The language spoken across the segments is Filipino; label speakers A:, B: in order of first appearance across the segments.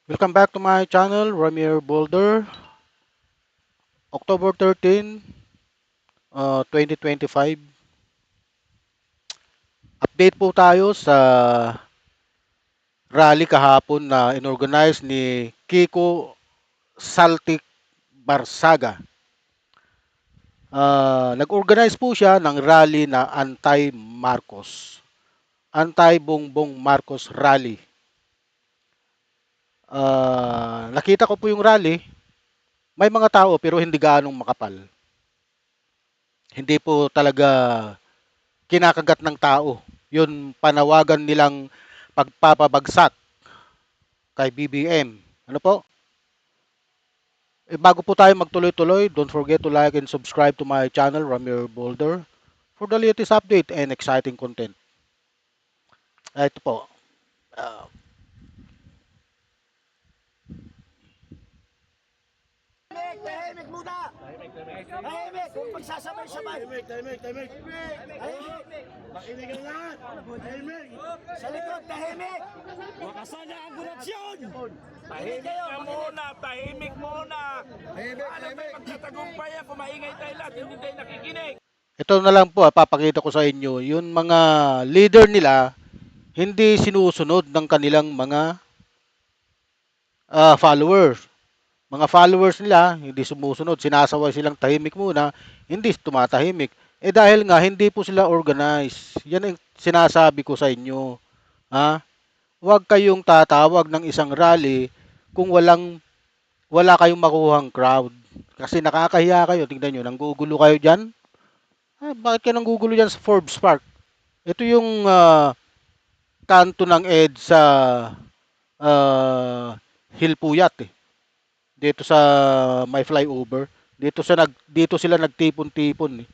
A: Welcome back to my channel, Ramir Boulder. October 13, 2025. Update po tayo sa rally kahapon na inorganize ni Kiko Saltik Barsaga. Nag-organize po siya ng rally na anti-Marcos. Anti-Bongbong Marcos rally. Nakita ko po yung rally. May mga tao pero hindi gaanong makapal. Hindi po talaga kinakagat ng tao. Yun panawagan nilang pagpapabagsak kay BBM. Ano po? Bago po tayo magtuloy-tuloy, don't forget to like and subscribe to my channel, Ramir Boulder, for the latest update and exciting content. Ito po. Uh,
B: Tahimik muna! Tahimik! Kung magsasabay-sabay! Tahimik! Makinig ang lahat! Tahimik! Sa likod, tahimik! Wakasan na ang guratsyon!
C: Tahimik ka muna, tahimik muna. Alam mo, magtatagumpay yan, kung maingay tayo lahat, hindi tayo nakikinig.
A: ito na lang po, papakita ko sa inyo. Yung mga leader nila, hindi sinusunod ng kanilang mga followers. Mga followers nila, hindi sumusunod. Sinasaway silang tahimik muna, hindi tumatahimik. Dahil nga, hindi po sila organized. Yan ang sinasabi ko sa inyo. Ha? Huwag kayong tatawag ng isang rally kung wala kayong makuhang crowd. Kasi nakakahiya kayo. Tingnan nyo, nanggugulo kayo dyan. Bakit kayo nanggugulo dyan sa Forbes Park? Ito yung kanto ng EDSA Hilpuyat eh. Dito sa may flyover. Dito sila nagtipon-tipon eh.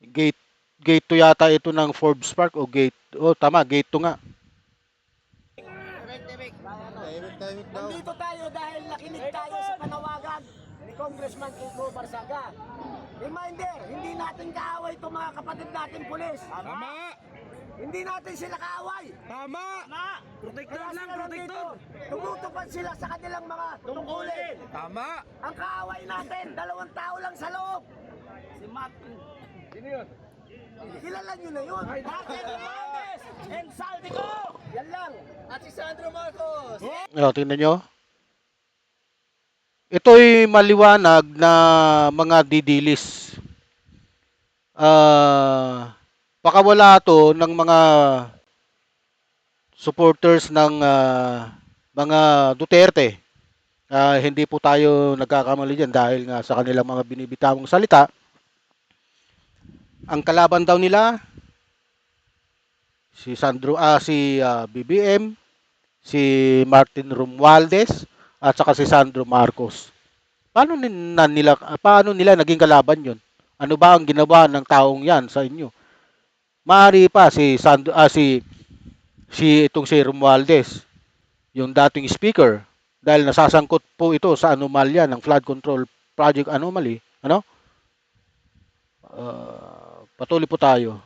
A: Gate gate to yata ito ng Forbes Park o gate. Oh, tama, gate to nga.
B: Nandito tayo dahil nakinig tayo sa panawagan ni Congressman Kiko Barsaga. Reminder, hindi natin kaaway itong mga kapatid natin pulis.
C: Tama!
B: Hindi natin sila kaaway.
C: Tama! Protector
B: Kaya
C: lang,
B: sila
C: protector!
B: nandito, tumutupad sila sa kanilang mga tungkulin.
C: Tama!
B: Ang kaaway natin, 2 tao lang sa loob.
C: Si Martin. Sino yun?
B: Kilala nyo na yun.
C: Martin Romualdez and Saldico!
B: Yan lang. At si Sandro Marcos.
A: Tingnan nyo. Ito'y maliwanag na mga didilis. Pakawala to ng mga supporters ng mga Duterte. Hindi po tayo nagkakamali dyan dahil nga sa kanilang mga binibitawang salita. Ang kalaban daw nila, si BBM, si Martin Romualdez, at saka si Sandro Marcos. Paano nila naging kalaban 'yon? Ano ba ang ginawa ng taong 'yan sa inyo? Maaari pa si itong si Romualdez, yung dating speaker, dahil nasasangkot po ito sa anomalya ng flood control project anomaly, ano? Patuloy po tayo.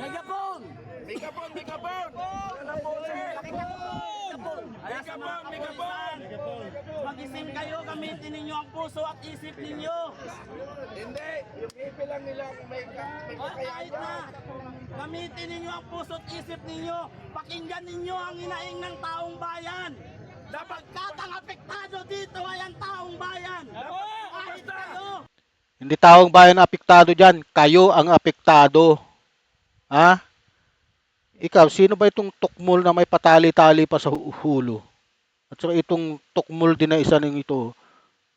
B: Megapon!
C: Megapon! Megapon! Anong boses? Megapon! Megapon!
D: Mag-isip kayo, gamitin ninyo ang puso at isip ninyo.
C: Hindi! Yung ipi lang nila kung may
D: Kahit na, gamitin ninyo ang puso at isip ninyo. Pakinggan ninyo ang hinaing ng taong bayan. Sapagkat ang apektado dito ay ang taong bayan. Kahit kayo.
A: Hindi taong bayan apektado dyan, kayo ang apektado. Ha? Ikaw, sino ba itong tukmol na may patali-tali pa sa hulo? At saka itong tukmol din na isa ng ito.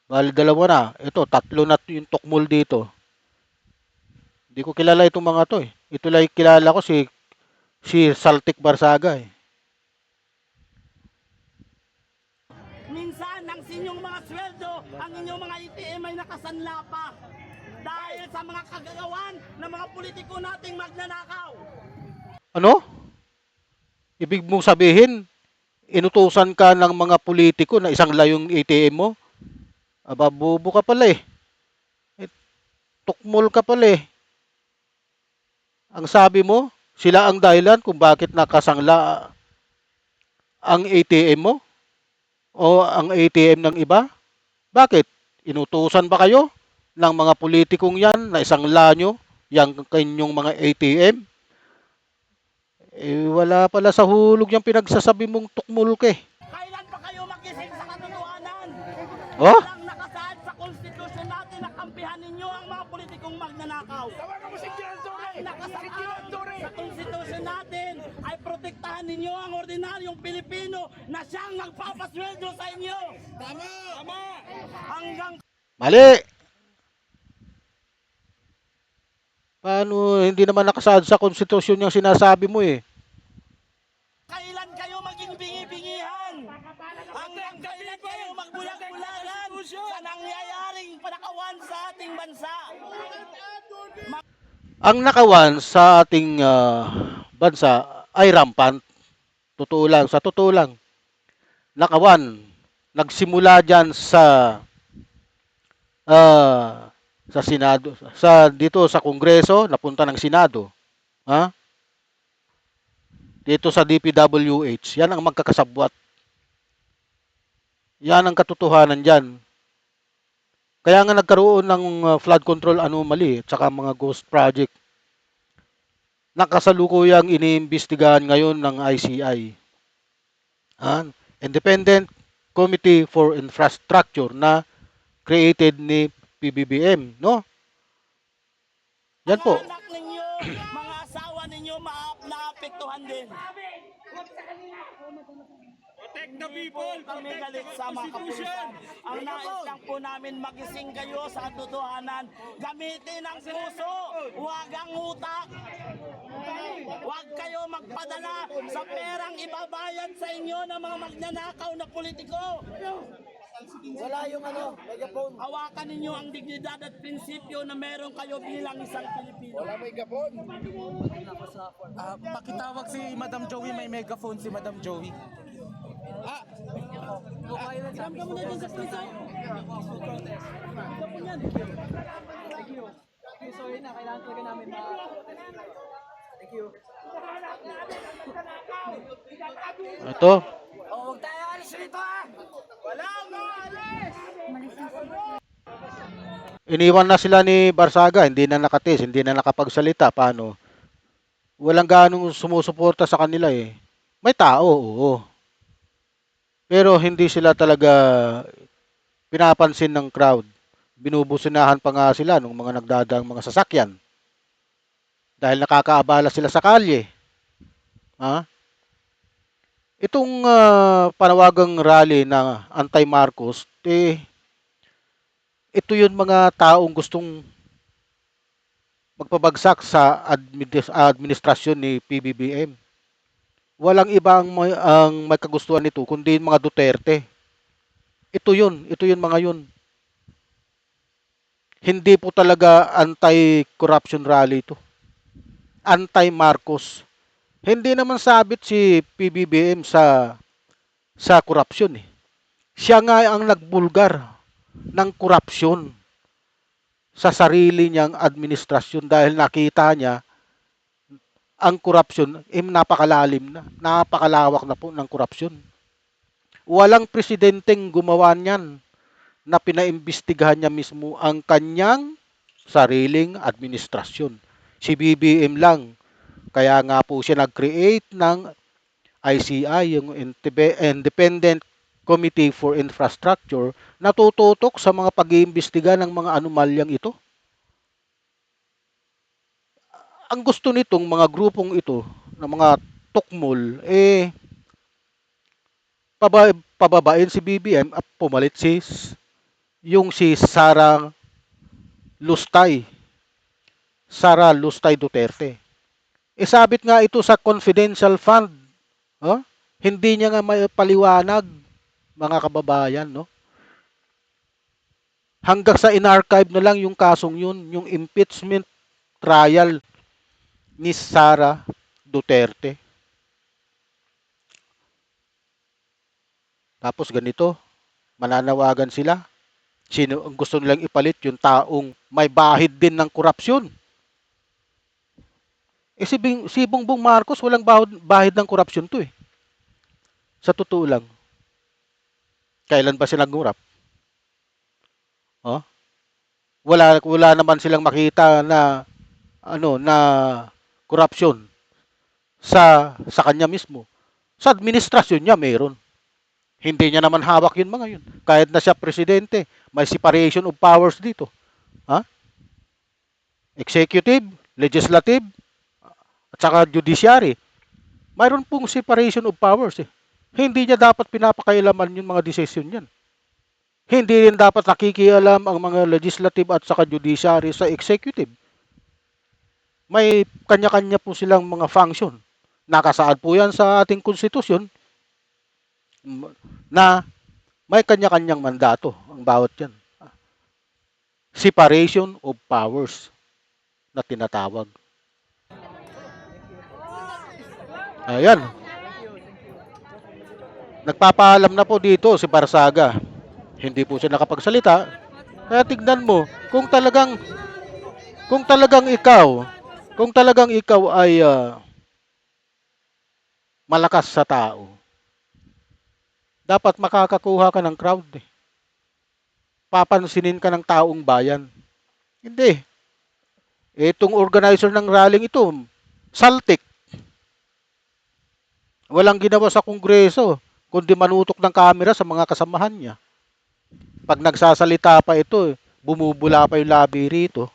A: Bali, 2 na. Ito, 3 na yung tukmol dito. Hindi ko kilala itong mga to eh. Ito lang kilala ko si Saltik Barsaga eh.
D: Minsan, ang inyong mga sweldo, ang inyong mga ITM ay nakasanla pa. Dahil sa mga kagagawan ng mga politiko nating magnanakaw.
A: Ano? Ibig mong sabihin, inutusan ka ng mga politiko na isang layong ATM mo? Aba, bobo ka pala eh. Tukmol ka pala eh. Ang sabi mo, Sila ang dahilan kung bakit nakasangla ang ATM mo o ang ATM ng iba. Bakit? Inutusan ba kayo ng mga politikong yan na isangla nyo yung kanyang mga ATM? Eh, wala pala sa hulog yung pinagsasabi mong tukmul ka eh.
D: Kailan pa kayo magising sa katotohanan?
A: Oh?
D: Walang nakasaad sa konstitusyon natin na kampihan ninyo ang mga politikong magnanakaw.
C: Tawagan mo si Gian Torre!
D: Ang
C: Si Gian
D: nakasaad
C: Torre!
D: sa konstitusyon natin ay protektahan ninyo ang ordinaryong Pilipino na siyang nagpapasweldo sa inyo. Tama! Tama! Hanggang
A: Mali! Paano hindi naman nakasaad sa konstitusyon yung sinasabi mo eh?
D: kailan kayo maging bingi-bingihan? Hanggang kailan kayo magbulag-bulagan sa nangyayaring panakawan sa ating bansa?
A: Ang nakawan sa ating bansa ay rampant. Totoo lang, sa totoo lang. Nakawan. Nagsimula dyan sa Senado, dito sa Kongreso, napunta ng Senado. Ha? Dito sa DPWH, yan ang magkakasabwat. Yan ang katotohanan dyan. Kaya nga nagkaroon ng flood control anomaly at saka mga ghost project. Nakasalukuyang iniimbestigahan ngayon ng ICI. Independent Committee for Infrastructure na created ni PBBM, no? Yan po.
D: Mga anak ninyo, mga asawa ninyo, naapektuhan din.
C: Protect the people!
D: Kami galit sa mga kapulisan. Ang nais lang po namin magising kayo sa totohanan. Gamitin ang puso, huwag ang utak. Huwag kayo magpadala sa perang ibabayad sa inyo ng mga magnanakaw na politiko.
B: Wala yung megaphone.
D: Hawakan ninyo ang dignidad at prinsipyo na meron kayo bilang isang Pilipino.
C: Wala megaphone!
E: Pakitawag si Madam Joey, may megaphone si Madam Joey.
D: Alam ka muna dyan sa puso.
A: Ito.
B: Huwag tayo alis rito ha!
D: Wala mo alis!
A: Iniwan na sila ni Barsaga, hindi na nakatis, hindi na nakapagsalita. Paano? Walang ganong sumusuporta sa kanila eh. May tao, oo. Pero hindi sila talaga pinapansin ng crowd. Binubusinahan pa nga sila ng mga nagdadaang mga sasakyan. Dahil nakakaabala sila sa kalye. Ha? Itong panawagang rally na anti-Marcos, ito yun mga taong gustong magpabagsak sa administrasyon ni PBBM. Walang iba ang may kagustuhan nito kundi mga Duterte. Ito yun mga yun. Hindi po talaga anti-corruption rally ito. Anti-Marcos. Hindi naman sabit si PBBM sa korupsyon eh. Siya nga ang nagbulgar ng korupsyon sa sarili niyang administrasyon dahil nakita niya ang korupsyon napakalalim na, napakalawak na po ng korupsyon. Walang presidenteng gumawa niyan na pinaimbestigahan niya mismo ang kanyang sariling administrasyon. Si BBM lang. Kaya nga po siya nag-create ng ICI, yung Independent Committee for Infrastructure, na tututok sa mga pag-iimbestiga ng mga anomalyang ito. Ang gusto nitong mga grupong ito, ng mga tukmol, pababain si BBM at pumalit si Sara Lustay Duterte. Isabit nga ito sa confidential fund. Oh? Hindi niya nga may paliwanag, mga kababayan, no? Hanggang sa in-archive na lang yung kasong yun, yung impeachment trial ni Sara Duterte. Tapos ganito, mananawagan sila. Sino ang gusto nilang ipalit? Yung taong may bahid din ng korupsyon. Si Bongbong Marcos walang bahid ng korupsyon to eh. Sa totoo lang. Kailan ba sila nagmurap? Oh? Wala naman silang makita na na korupsyon sa kanya mismo. Sa administrasyon niya meron. Hindi niya naman hawak yun mga yun. Kahit na siya presidente, may separation of powers dito. Ha? Executive, legislative, at saka judiciary. Mayroon pong separation of powers eh. Hindi niya dapat pinapakailaman yung mga desisyon niyan. Hindi rin dapat nakikialam ang mga legislative at saka judiciary sa executive. May kanya-kanya po silang mga function. Nakasaad po yan sa ating konstitusyon na may kanya-kanyang mandato ang bawat yan. Separation of powers na tinatawag. Ayan. Nagpapaalam na po dito si Barsaga. Hindi po siya nakapagsalita. Kaya tignan mo, kung talagang ikaw ay malakas sa tao, dapat makakakuha ka ng crowd eh. Papansinin ka ng taong bayan. Hindi. Itong organizer ng rallying ito, saltik. Walang ginawa sa kongreso, kundi manutok ng camera sa mga kasamahan niya. Pag nagsasalita pa ito, bumubula pa yung labi rito.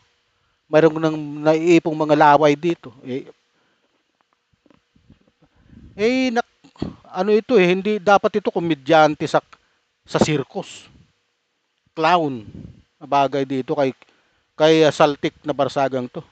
A: Mayroong nang naiipong mga laway dito. Ano ito eh, hindi dapat ito komedyante sa circus. Clown na bagay dito kay saltik na Barsagang to.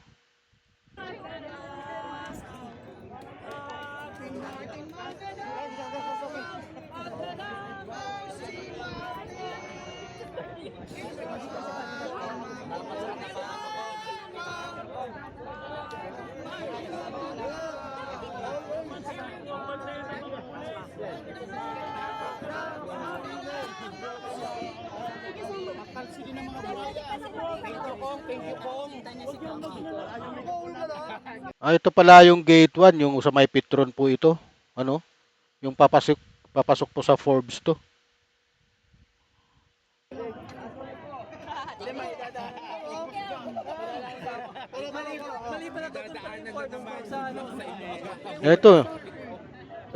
A: Ito pala yung gate 1, yung sa may Petron po ito. Ano? Yung papasok po sa Forbes to.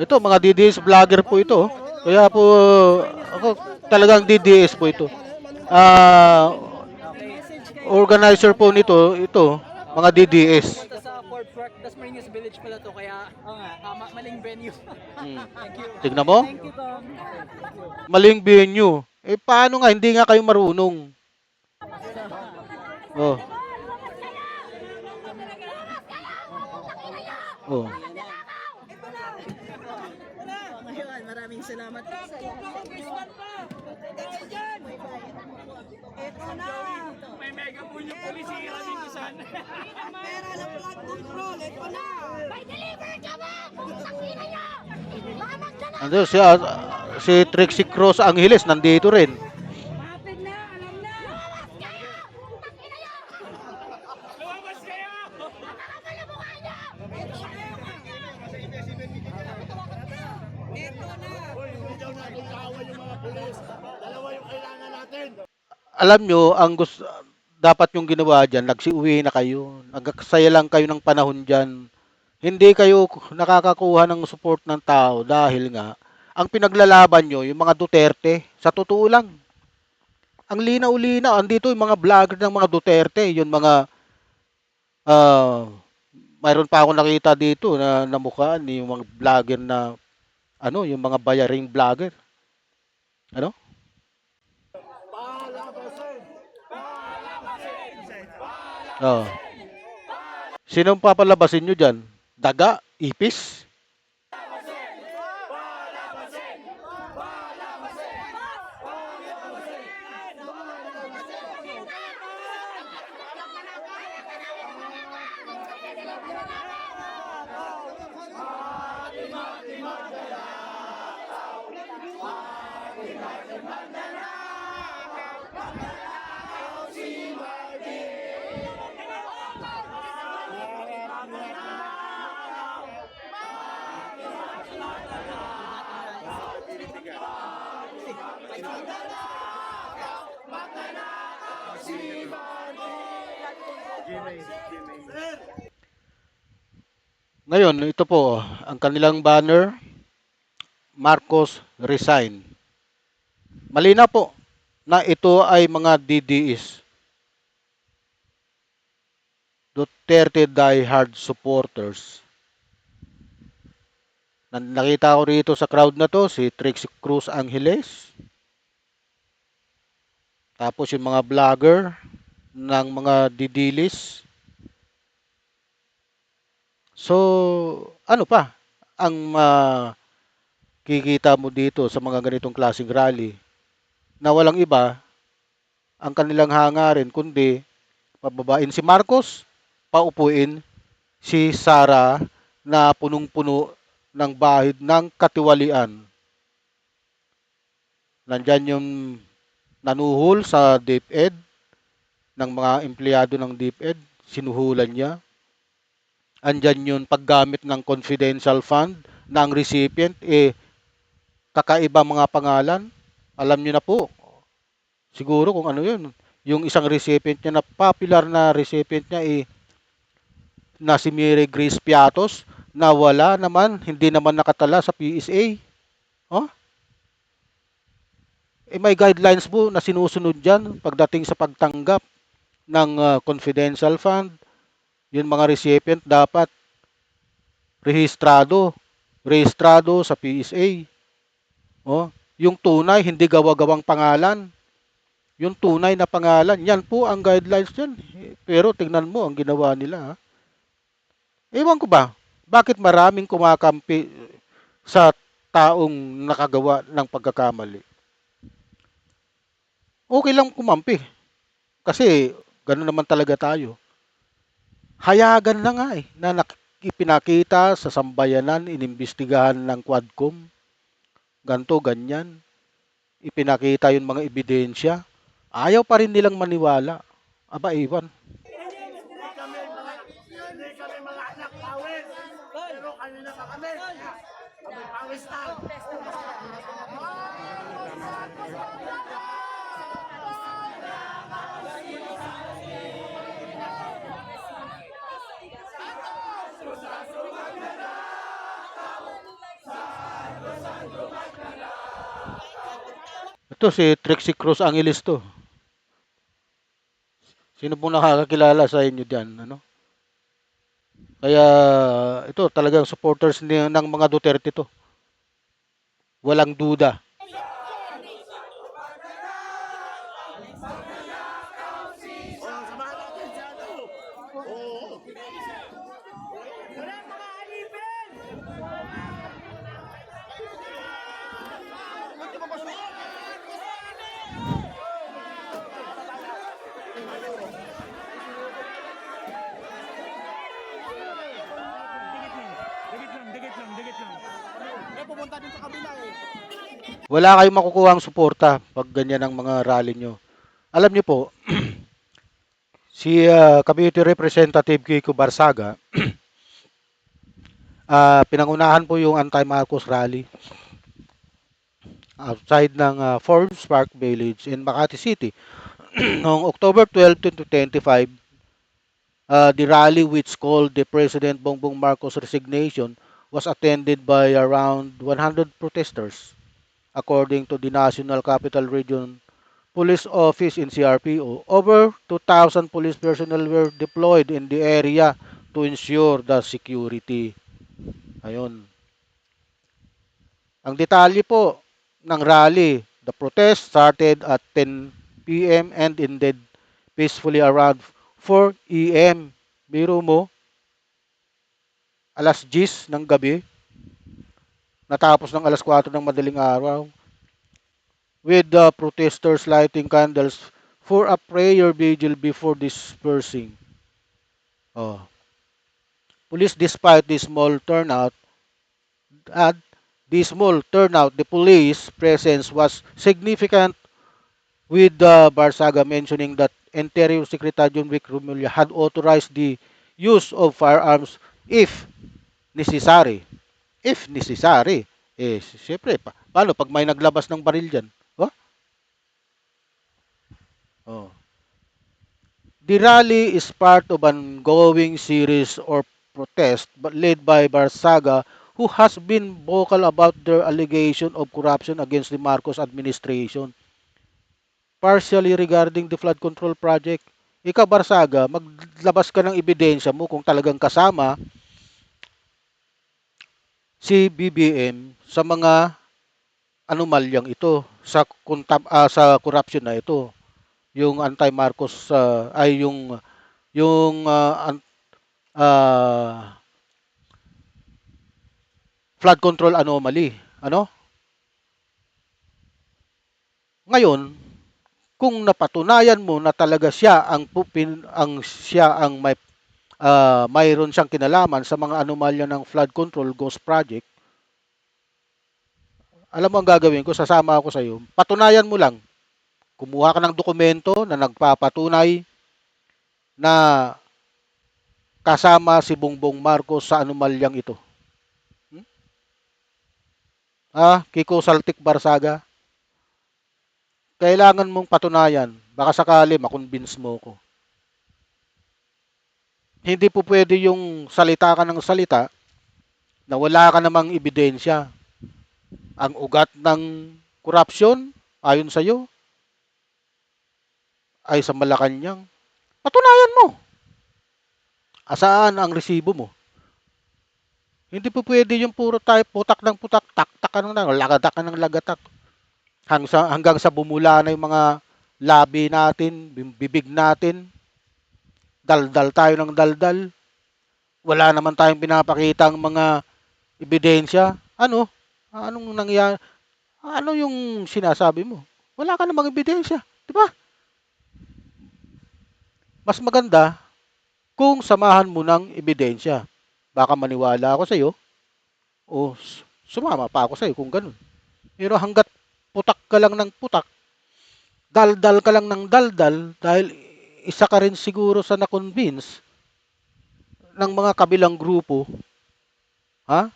A: Ito mga DDS vlogger po ito. Kaya po ako talagang DDS po ito. Organizer po nito, ito, mga DDS.
F: Sa Fort Worth, Dasmariñas Village pala to, kaya maling venue. Thank you.
A: Tignan mo?
F: Thank you, Tom.
A: Maling venue. Paano nga, hindi nga kayo marunong. Oh. Oh.
F: Ngayon, maraming salamat. Ito na!
C: May mega po yung pulisira dito saan.
F: Pera ng flood control, ito na!
B: May deliver ka ba? Putang-ina niyo! Mahanap ka na!
A: Ando si Trixie Cross Angeles nandito rin.
B: Mapit na! Alam na! Lumabas kayo! Putang-ina niyo!
C: Lumabas kayo!
B: Nakakapal ang mukha niyo!
A: Alam nyo, dapat yung ginawa dyan, nagsiuwi na kayo. Nagsaya lang kayo ng panahon dyan. Hindi kayo nakakakuha ng support ng tao dahil nga, ang pinaglalaban nyo, yung mga Duterte, sa totoo lang. Ang linaw-linaw, andito yung mga vlogger ng mga Duterte, yung mga, mayroon pa ako nakita dito na namukhaan, yung mga vlogger na, yung mga bayaring vlogger. Ano? Oh. Sinong papalabasin nyo dyan? Daga? Ipis? Ngayon, ito po, ang kanilang banner, Marcos resign. Malinaw po na ito ay mga DDS, Duterte diehard supporters. Nakita ko rito sa crowd na to, si Trixie Cruz Angeles, tapos yung mga vlogger ng mga didilis. So, ano pa ang kikita mo dito sa mga ganitong klaseng rally na walang iba ang kanilang hangarin kundi pababain si Marcos, paupuin si Sara na punong-puno ng bahid ng katiwalian. Nandyan yung nanuhol sa DepEd ng mga empleyado ng DepEd, sinuhulan niya. Andyan yung paggamit ng confidential fund na ang recipient kakaiba mga pangalan. Alam niyo na po, siguro kung ano yun. Yung isang recipient niya na popular na recipient niya na si Mary Grace Piatos na wala naman, hindi naman nakatala sa PSA. Oh? May guidelines po na sinusunod dyan pagdating sa pagtanggap ng confidential fund. Yung mga recipient dapat rehistrado sa PSA. Oh, yung tunay, hindi gawa-gawang pangalan. Yung tunay na pangalan, yan po ang guidelines yan. Pero tingnan mo ang ginawa nila. Ha? Ewan ko ba, bakit maraming kumakampi sa taong nakagawa ng pagkakamali? Okay lang kumampi. Kasi gano'n naman talaga tayo. Hayagan na nga na ipinakita sa sambayanan, inimbestigahan ng Quadcom. Ganto, ganyan. Ipinakita yung mga ebidensya. Ayaw pa rin nilang maniwala. Aba, iwan.
B: Hindi kami mga anak pawis. Pero kanina pa kami. Kami pawis lang.
A: Ito si Trixie Cruz Angeles to. Sino pong nakakakilala sa inyo diyan, ano? Kaya ito talagang supporters ng mga Duterte to. Walang duda.
B: Samahan natin si ano. Oo. Wala mga alipin!
A: Wala kayong makukuha ang suporta pag ganyan ang mga rally nyo. Alam nyo po, si Community Representative Kiko Barsaga, pinangunahan po yung anti-Marcos rally outside ng Forbes Park Village in Makati City. Noong October 12, 2025, the rally which called the President Bongbong Marcos resignation was attended by around 100 protesters, according to the National Capital Region Police Office in CRPO. Over 2,000 police personnel were deployed in the area to ensure the security. Ayun. Ang detalye po ng rally, the protest started at 10 p.m. and ended peacefully around 4 a.m. Biro mo, alas 10 ng gabi, natapos ng alas 4 ng madaling araw, with the protesters lighting candles for a prayer vigil before dispersing. Oh. Police, despite the small turnout, the police presence was significant, with Barsaga mentioning that Interior Secretary John Vic Romulia had authorized the use of firearms if necessary. If necessary. Siyempre, paano pag may naglabas ng baril dyan? Oh? Oh. The rally is part of an ongoing series or protest led by Barsaga, who has been vocal about their allegation of corruption against the Marcos administration, partially regarding the flood control project. Ikaw, Barsaga, maglabas ka ng ebidensya mo kung talagang kasama si BBM sa mga anomalyang ito, sa corruption na ito, yung anti-Marcos ay yung ah, flood control anomaly. Ano? Ngayon, kung napatunayan mo na talaga siya ang mayroon siyang kinalaman sa mga anomalya ng flood control ghost project, alam mo ang gagawin ko, sasama ako sa iyo. Patunayan mo lang. Kumuha ka ng dokumento na nagpapatunay na kasama si Bongbong Marcos sa anomalyang ito. Hmm? Kiko Saltik Barsaga, kailangan mong patunayan. Baka sakali makonvince mo ko. Hindi po pwede yung salita ka ng salita na wala ka namang ebidensya. Ang ugat ng korupsyon, ayon sa iyo, ay sa Malacanang. Patunayan mo. Asaan ang resibo mo? Hindi po pwede yung puro tayo putak ng putak, taktak ka ng lagatak ka ng lagatak. Hanggang sa bumula na yung mga labi natin, bibig natin, daldal tayo ng daldal. Wala naman tayong pinapakita ang mga ebidensya. Ano? Anong nangyari? Ano yung sinasabi mo? Wala ka namang ebidensya. Di ba? Mas maganda kung samahan mo ng ebidensya. Baka maniwala ako sa iyo o sumama pa ako sa iyo kung ganun. Pero hanggat putak ka lang ng putak, daldal ka lang ng daldal dahil isa ka rin siguro sa na-convince ng mga kabilang grupo, ha?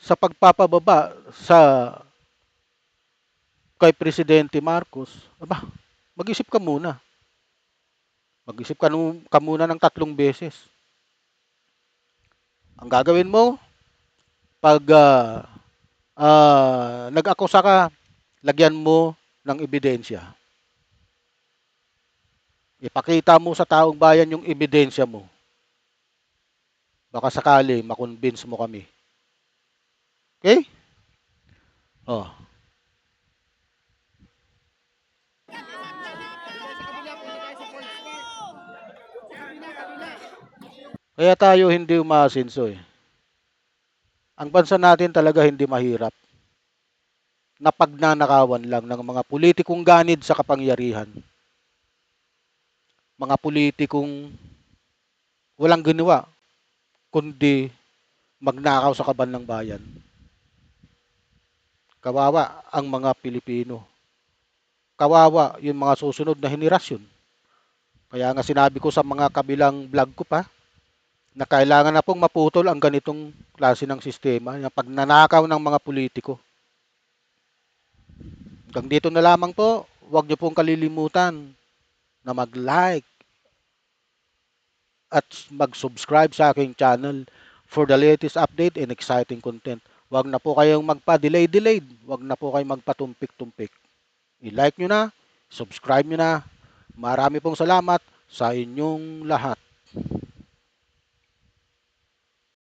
A: Sa pagpapababa kay Presidente Marcos. Aba, mag-isip ka muna. Mag-isip ka muna ng 3 beses. Ang gagawin mo, pag nag-akusa ka, lagyan mo ng ebidensya. Ipakita mo sa taong bayan yung ebidensya mo. Baka sakali makonvince mo kami. Okay? Oh. Kaya tayo hindi umaasenso eh. Ang bansa natin talaga hindi mahirap. Napagnanakawan lang ng mga politikong ganid sa kapangyarihan. Mga politikong walang ginawa kundi magnakaw sa kaban ng bayan. Kawawa ang mga Pilipino. Kawawa yung mga susunod na henerasyon. Kaya nga sinabi ko sa mga kabilang vlog ko pa, na kailangan na pong maputol ang ganitong klase ng sistema, yung pagnanakaw ng mga politiko. Hanggang dito na lamang po, huwag niyo pong kalilimutan na mag-like at mag-subscribe sa aking channel for the latest update and exciting content. Huwag na po kayong magpa-delay-delayed. Huwag na po kayong magpatumpik-tumpik. I-like nyo na, subscribe nyo na. Marami pong salamat sa inyong lahat.